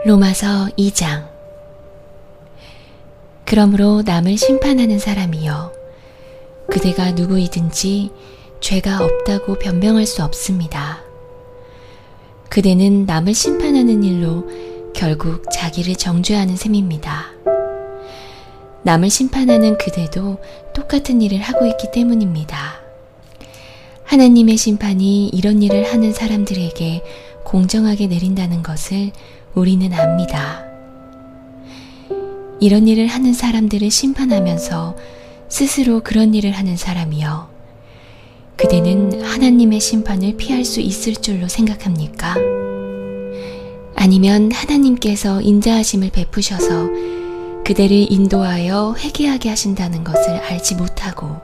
로마서 2장. 그러므로 남을 심판하는 사람이여, 그대가 누구이든지 죄가 없다고 변명할 수 없습니다. 그대는 남을 심판하는 일로 결국 자기를 정죄하는 셈입니다. 남을 심판하는 그대도 똑같은 일을 하고 있기 때문입니다. 하나님의 심판이 이런 일을 하는 사람들에게 공정하게 내린다는 것을 우리는 압니다. 이런 일을 하는 사람들을 심판하면서 스스로 그런 일을 하는 사람이여, 그대는 하나님의 심판을 피할 수 있을 줄로 생각합니까? 아니면 하나님께서 인자하심을 베푸셔서 그대를 인도하여 회개하게 하신다는 것을 알지 못하고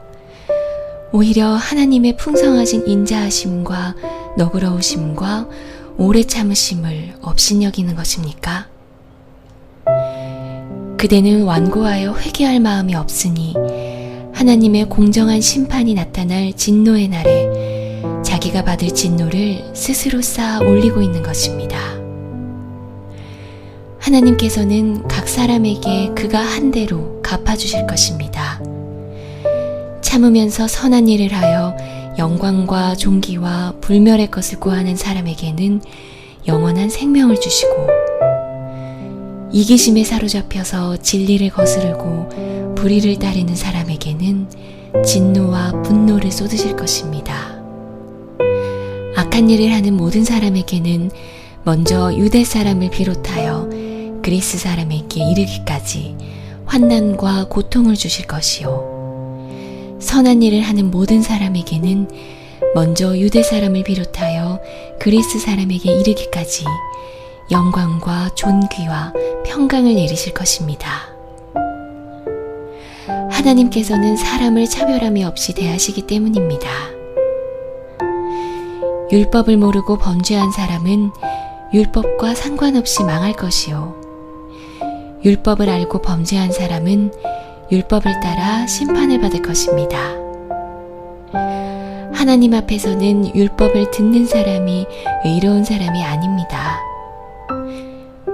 오히려 하나님의 풍성하신 인자하심과 너그러우심과 오래 참으심을 업신여기는 것입니까? 그대는 완고하여 회개할 마음이 없으니 하나님의 공정한 심판이 나타날 진노의 날에 자기가 받을 진노를 스스로 쌓아 올리고 있는 것입니다. 하나님께서는 각 사람에게 그가 한 대로 갚아주실 것입니다. 참으면서 선한 일을 하여 영광과 존귀와 불멸의 것을 구하는 사람에게는 영원한 생명을 주시고, 이기심에 사로잡혀서 진리를 거스르고 불의를 따르는 사람에게는 진노와 분노를 쏟으실 것입니다. 악한 일을 하는 모든 사람에게는 먼저 유대 사람을 비롯하여 그리스 사람에게 이르기까지 환난과 고통을 주실 것이요, 선한 일을 하는 모든 사람에게는 먼저 유대 사람을 비롯하여 그리스 사람에게 이르기까지 영광과 존귀와 평강을 내리실 것입니다. 하나님께서는 사람을 차별함이 없이 대하시기 때문입니다. 율법을 모르고 범죄한 사람은 율법과 상관없이 망할 것이요, 율법을 알고 범죄한 사람은 율법을 따라 심판을 받을 것입니다. 하나님 앞에서는 율법을 듣는 사람이 의로운 사람이 아닙니다.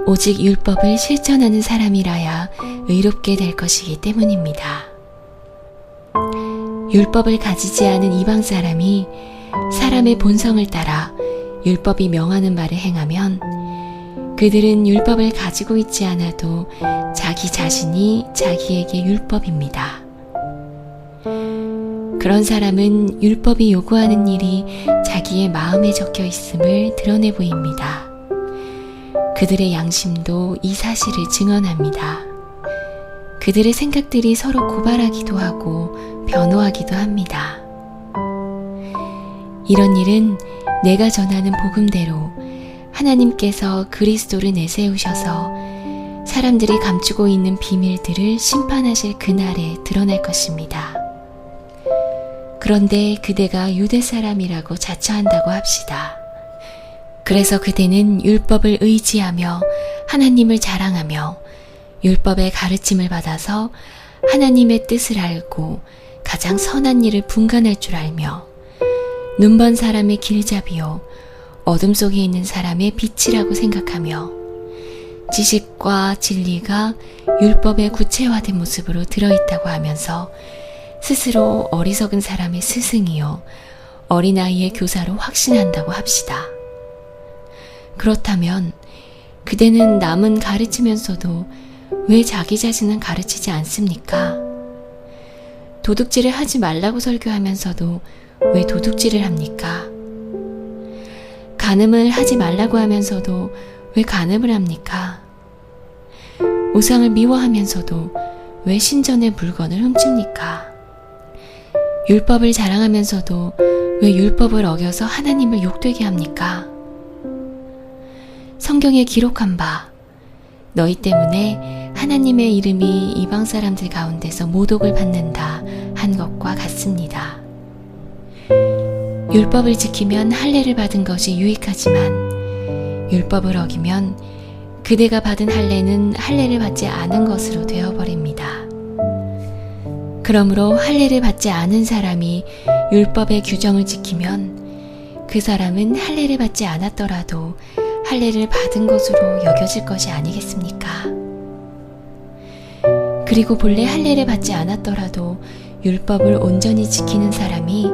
오직 율법을 실천하는 사람이라야 의롭게 될 것이기 때문입니다. 율법을 가지지 않은 이방 사람이 사람의 본성을 따라 율법이 명하는 바를 행하면 그들은 율법을 가지고 있지 않아도 자기 자신이 자기에게 율법입니다. 그런 사람은 율법이 요구하는 일이 자기의 마음에 적혀 있음을 드러내 보입니다. 그들의 양심도 이 사실을 증언합니다. 그들의 생각들이 서로 고발하기도 하고 변호하기도 합니다. 이런 일은 내가 전하는 복음대로 하나님께서 그리스도를 내세우셔서 사람들이 감추고 있는 비밀들을 심판하실 그날에 드러날 것입니다. 그런데 그대가 유대 사람이라고 자처한다고 합시다. 그래서 그대는 율법을 의지하며 하나님을 자랑하며 율법의 가르침을 받아서 하나님의 뜻을 알고 가장 선한 일을 분간할 줄 알며 눈먼 사람의 길잡이요 어둠 속에 있는 사람의 빛이라고 생각하며 지식과 진리가 율법의 구체화된 모습으로 들어있다고 하면서 스스로 어리석은 사람의 스승이요 어린아이의 교사로 확신한다고 합시다. 그렇다면 그대는 남은 가르치면서도 왜 자기 자신은 가르치지 않습니까? 도둑질을 하지 말라고 설교하면서도 왜 도둑질을 합니까? 간음을 하지 말라고 하면서도 왜 간음을 합니까? 우상을 미워하면서도 왜 신전의 물건을 훔칩니까? 율법을 자랑하면서도 왜 율법을 어겨서 하나님을 욕되게 합니까? 성경에 기록한 바, 너희 때문에 하나님의 이름이 이방 사람들 가운데서 모독을 받는다 한 것과 같습니다. 율법을 지키면 할례를 받은 것이 유익하지만 율법을 어기면 그대가 받은 할례는 할례를 받지 않은 것으로 되어버립니다. 그러므로 할례를 받지 않은 사람이 율법의 규정을 지키면 그 사람은 할례를 받지 않았더라도 할례를 받은 것으로 여겨질 것이 아니겠습니까? 그리고 본래 할례를 받지 않았더라도 율법을 온전히 지키는 사람이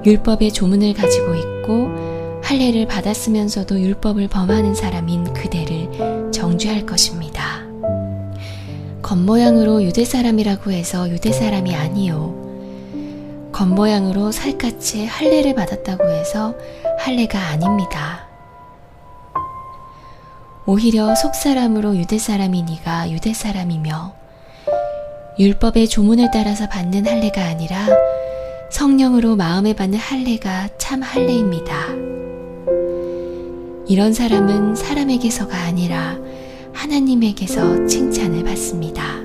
율법의 조문을 가지고 있고 할례를 받았으면서도 율법을 범하는 사람인 그대를 정죄할 것입니다. 겉모양으로 유대 사람이라고 해서 유대 사람이 아니요. 겉모양으로 살갗에 할례를 받았다고 해서 할례가 아닙니다. 오히려 속사람으로 유대 사람이니가 유대 사람이며 율법의 조문을 따라서 받는 할례가 아니라 성령으로 마음에 받는 할례가 참 할례입니다. 이런 사람은 사람에게서가 아니라 하나님에게서 칭찬을 받습니다.